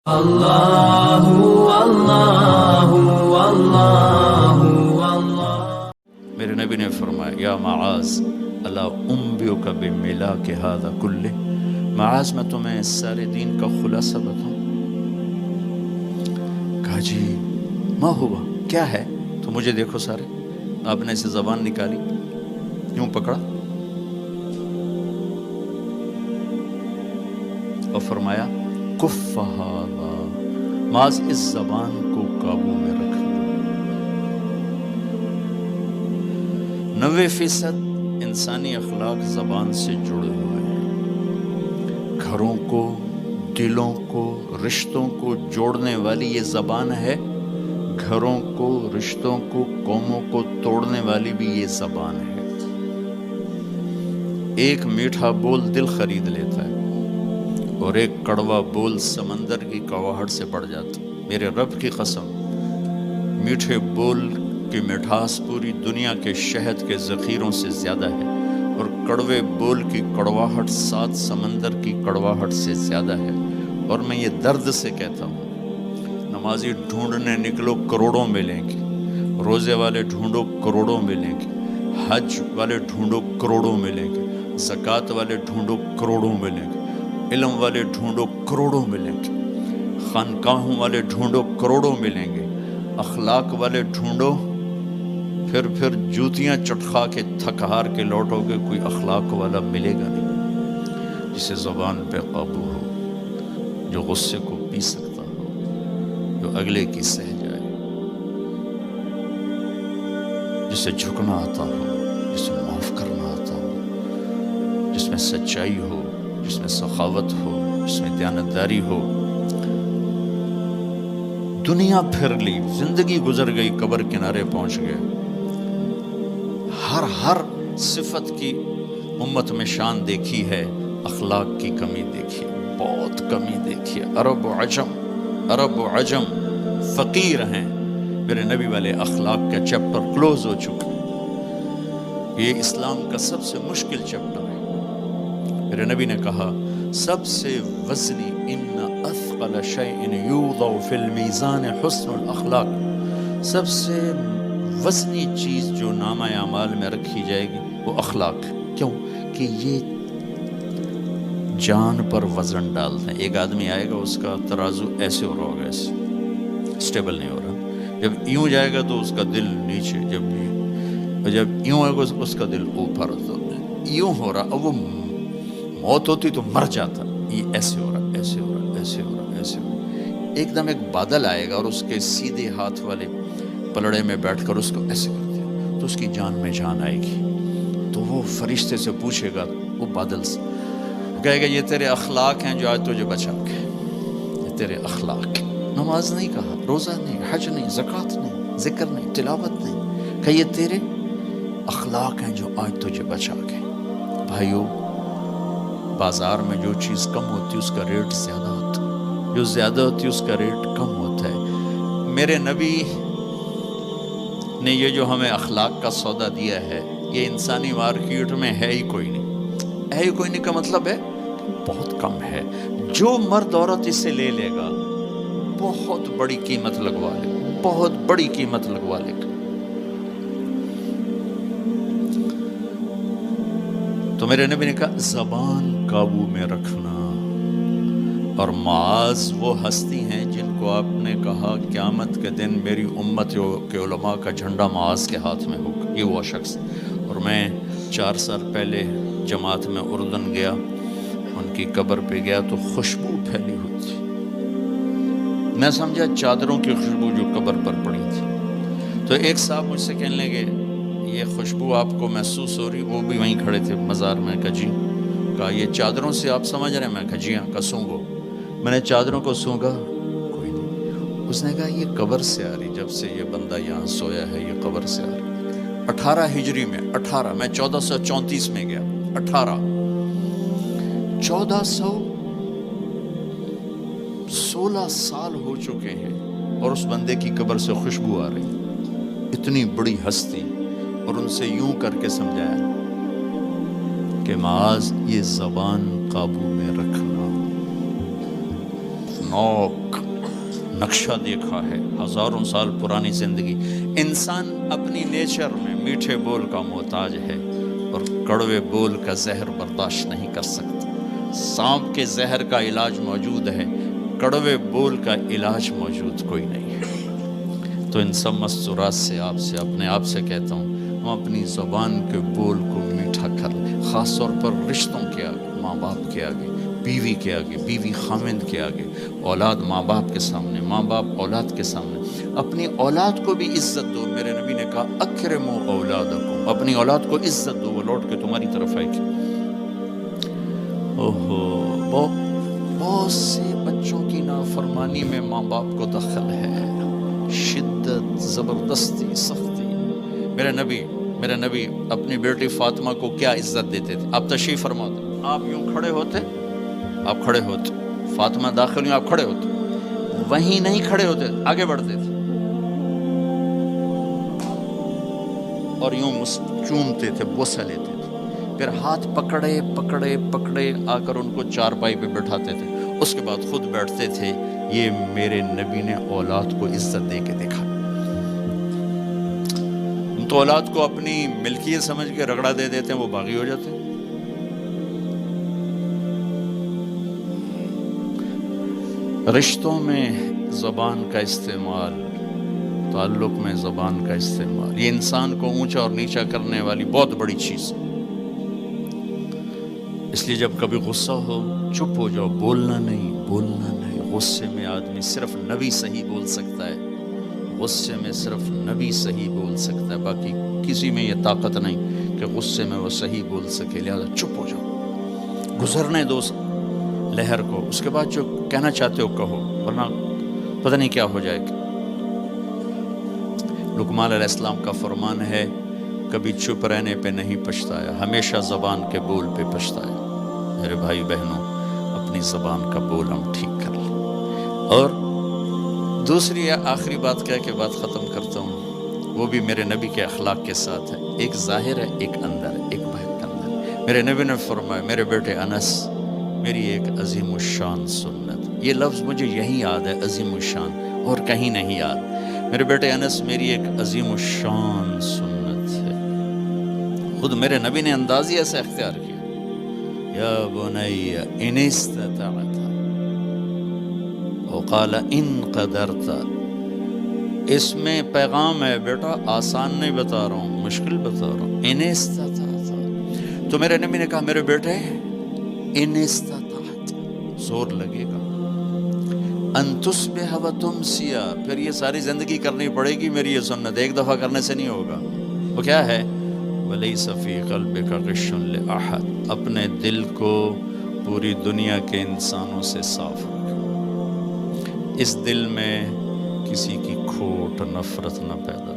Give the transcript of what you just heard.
اللہ اللہ اللہ اللہ۔ میرے نبی نے فرمایا یا معاذ الا انبئک بملاک ھذا کلہ، معاذ میں تمہیں سارے دین کا خلاصہ بتاؤں؟ کہا جی ما ہوا، کیا ہے؟ تو مجھے دیکھو سارے، آپ نے اسے زبان نکالی، یوں پکڑا اور فرمایا کف ھذا، معاذ اس زبان کو قابو میں رکھ لو۔ 90% انسانی اخلاق زبان سے جڑے ہوئے ہیں۔ گھروں کو، دلوں کو، رشتوں کو جوڑنے والی یہ زبان ہے، گھروں کو، رشتوں کو، قوموں کو توڑنے والی بھی یہ زبان ہے۔ ایک میٹھا بول دل خرید لیتا ہے اور ایک کڑوا بول سمندر کی کڑواہٹ سے بڑھ جاتا۔ میرے رب کی قسم، میٹھے بول کی مٹھاس پوری دنیا کے شہد کے ذخیروں سے زیادہ ہے، اور کڑوے بول کی کڑواہٹ 7 سمندر کی کڑواہٹ سے زیادہ ہے۔ اور میں یہ درد سے کہتا ہوں، نمازی ڈھونڈنے نکلو کروڑوں ملیں گے، روزے والے ڈھونڈو کروڑوں ملیں گے، حج والے ڈھونڈو کروڑوں ملیں گے، زکوٰۃ والے ڈھونڈو کروڑوں ملیں گے، علم والے ڈھونڈو کروڑوں ملیں گے، خانقاہوں والے ڈھونڈو کروڑوں ملیں گے، اخلاق والے ڈھونڈو، پھر جوتیاں چٹخا کے تھک ہار کے لوٹو گے، کوئی اخلاق والا ملے گا نہیں، جسے زبان پہ قابو ہو، جو غصے کو پی سکتا ہو، جو اگلے کی سہ جائے، جسے جھکنا آتا ہو، جسے معاف کرنا آتا ہو، جس میں سچائی ہو، جس میں سخاوت ہو، جس میں دیانتداری ہو۔ دنیا پھر لی، زندگی گزر گئی، قبر کنارے پہنچ گئے، ہر صفت کی امت میں شان دیکھی ہے، اخلاق کی کمی دیکھی ہے، بہت کمی دیکھی ہے۔ عرب و عجم فقیر ہیں، میرے نبی والے اخلاق کا چیپٹر کلوز ہو چکا ہے۔ یہ اسلام کا سب سے مشکل چیپٹر ہے۔ میرے نبی نے کہا سب سے وزنی ان اثقل شیء یوضع فی المیزان حسن الاخلاق، سب سے وزنی چیز جو نامہ اعمال میں رکھی جائے گی وہ اخلاق۔ کیوں؟ کہ یہ جان پر وزن ڈالتے ہیں۔ ایک آدمی آئے گا، اس کا ترازو ایسے ہو رہا ہوگا، ایسے اسٹیبل نہیں ہو رہا، جب یوں جائے گا تو اس کا دل نیچے، جب یوں آئے گا اس کا دل اوپر، تو یوں ہو رہا، اب وہ موت ہوتی تو مر جاتا، یہ ایسے ہو رہا، ایسے ہو رہا، ایسے ہو رہا، ایسے ہو رہا۔ ایک دم ایک بادل آئے گا اور اس کے سیدھے ہاتھ والے پلڑے میں بیٹھ کر اس کو ایسے کر دیا تو اس کی جان میں جان آئے گی۔ تو وہ فرشتے سے پوچھے گا، وہ بادل سے کہے گا یہ تیرے اخلاق ہیں جو آج تجھے بچا کے، یہ تیرے اخلاق۔ نماز نہیں کہا، روزہ نہیں، حج نہیں، زکوٰۃ نہیں، ذکر نہیں، تلاوت نہیں، کہ یہ تیرے اخلاق ہیں جو آج تجھے بچا کے۔ بھائیو، بازار میں جو چیز کم ہوتی ہے اس کا ریٹ زیادہ ہوتا ہے، جو زیادہ ہوتی ہے اس کا ریٹ کم ہوتا ہے۔ میرے نبی نے یہ جو ہمیں اخلاق کا سودا دیا ہے، یہ انسانی مارکیٹ میں ہے ہی کوئی نہیں۔ ہے ہی کوئی نہیں کا مطلب ہے بہت کم ہے۔ جو مرد عورت اسے لے لے گا بہت بڑی قیمت لگوا لے گا، بہت بڑی قیمت لگوا لے گا۔ تو میرے نبی نے کہا زبان قابو میں رکھنا۔ اور معاذ وہ ہستی ہیں جن کو آپ نے کہا قیامت کے دن میری امت کے علماء کا جھنڈا معاذ کے ہاتھ میں ہوگا، یہ وہ شخص۔ اور میں 4 سال پہلے جماعت میں اردن گیا، ان کی قبر پہ گیا تو خوشبو پھیلی ہوئی تھی، میں سمجھا چادروں کی خوشبو جو قبر پر پڑی تھی۔ تو ایک صاحب مجھ سے کہنے لگے یہ خوشبو آپ کو محسوس ہو رہی؟ وہ بھی وہیں کھڑے تھے مزار میں۔ کہا جی۔ کہا یہ چادروں سے آپ سمجھ رہے ہیں؟ میں کہا جی ہاں۔ کہا سونگو۔ میں نے چادروں کو سونگا، کوئی نہیں۔ اس نے کہا یہ قبر سے آ رہی، جب سے یہ بندہ یہاں سویا ہے یہ قبر سے آ رہی۔ 18 ہجری میں، 18 میں 1434 میں گیا، 1416 سال ہو چکے ہیں اور اس بندے کی قبر سے خوشبو آ رہی، اتنی بڑی ہستی۔ اور ان سے یوں کر کے سمجھایا کہ معاذ یہ زبان قابو میں رکھنا، نوک نقشہ دیکھا ہے، ہزاروں سال پرانی زندگی. انسان اپنی نیچر میں میٹھے بول کا محتاج ہے اور کڑوے بول کا زہر برداشت نہیں کر سکتا. سانپ کے زہر کا علاج موجود ہے، کڑوے بول کا علاج موجود کوئی نہیں ہے. تو ان سب مستورات سے اپنے آپ سے کہتا ہوں، ہم اپنی زبان کے بول کو میٹھا کر لیں، خاص طور پر رشتوں کے آگے، ماں باپ کے آگے، بیوی کے آگے، بیوی خامند کے آگے، اولاد ماں باپ کے سامنے، ماں باپ اولاد کے سامنے. اپنی اولاد کو بھی عزت دو. میرے نبی نے کہا اکرموا اولادکم، اپنی اولاد کو عزت دو، وہ لوٹ کے تمہاری طرف آئے گی. بہت سے بچوں کی نافرمانی میں ماں باپ کو دخل ہے، شدت، زبردستی، سختی. میرے نبی اپنی بیٹی فاطمہ کو کیا عزت دیتے تھے؟ آپ تشریف فرما دو، آپ یوں کھڑے ہوتے، فاطمہ داخل ہوئی، آپ کھڑے ہوتے، وہیں نہیں کھڑے ہوتے، آگے بڑھتے تھے اور یوں چومتے تھے، بوسہ لیتے تھے. پھر ہاتھ پکڑے آ کر ان کو چارپائی پہ بٹھاتے تھے، اس کے بعد خود بیٹھتے تھے. یہ میرے نبی نے اولاد کو عزت دے کے دیکھا. ہم تو اولاد کو اپنی ملکیت سمجھ کے رگڑا دے دیتے ہیں، وہ باغی ہو جاتے ہیں. رشتوں میں زبان کا استعمال، تعلق میں زبان کا استعمال، یہ انسان کو اونچا اور نیچا کرنے والی بہت بڑی چیز. اس لیے جب کبھی غصہ ہو چپ ہو جاؤ، بولنا نہیں. غصے میں آدمی صرف نبی صحیح بول سکتا ہے، غصے میں صرف نبی صحیح بول سکتا ہے، باقی کسی میں یہ طاقت نہیں کہ غصے میں وہ صحیح بول سکے. لہذا چپ ہو جاؤ، گزرنے دو لہر کو، اس کے بعد جو کہنا چاہتے ہو کہو، ورنہ پتہ نہیں کیا ہو جائے گا. لقمان علیہ السلام کا فرمان ہے، کبھی چپ رہنے پہ نہیں پچھتایا، ہمیشہ زبان کے بول پہ پچھتایا. میرے بھائی بہنوں، اپنی زبان کا بول ہم ٹھیک کر لیں. اور دوسری آخری بات کہہ کے بات ختم کرتا ہوں، وہ بھی میرے نبی کے اخلاق کے ساتھ ہے. ایک ظاہر ہے، ایک اندر ہے، ایک باہر اندر. میرے نبی نے فرمایا، میرے بیٹے انس، میری ایک عظیم الشان سنت. یہ لفظ مجھے یہی یاد ہے، عظیم الشان، اور کہیں نہیں یاد. میرے بیٹے انس، میری ایک عظیم الشان سنت ہے. خود میرے نبی نے انداز ہی ایسا اختیار کیا، یا بنی ان استطعت، وقال ان قدرت. اس میں پیغام ہے، بیٹا آسان نہیں بتا رہا ہوں، مشکل بتا رہا ہوں. ان استطعت. تو میرے نبی نے کہا، میرے بیٹے ان استطعت، زور لگے گا، ان تصبح و تمسی، پھر یہ ساری زندگی کرنی پڑے گی. میری یہ سنت ایک دفعہ کرنے سے نہیں ہوگا. وہ کیا ہے؟ وَلَيْسَ فِي قَلْبِكَ غِشٌّ لِأَحَدٍ، اپنے دل کو پوری دنیا کے انسانوں سے صاف رکھو. اس دل میں کسی کی کھوٹ، نفرت نہ پیدا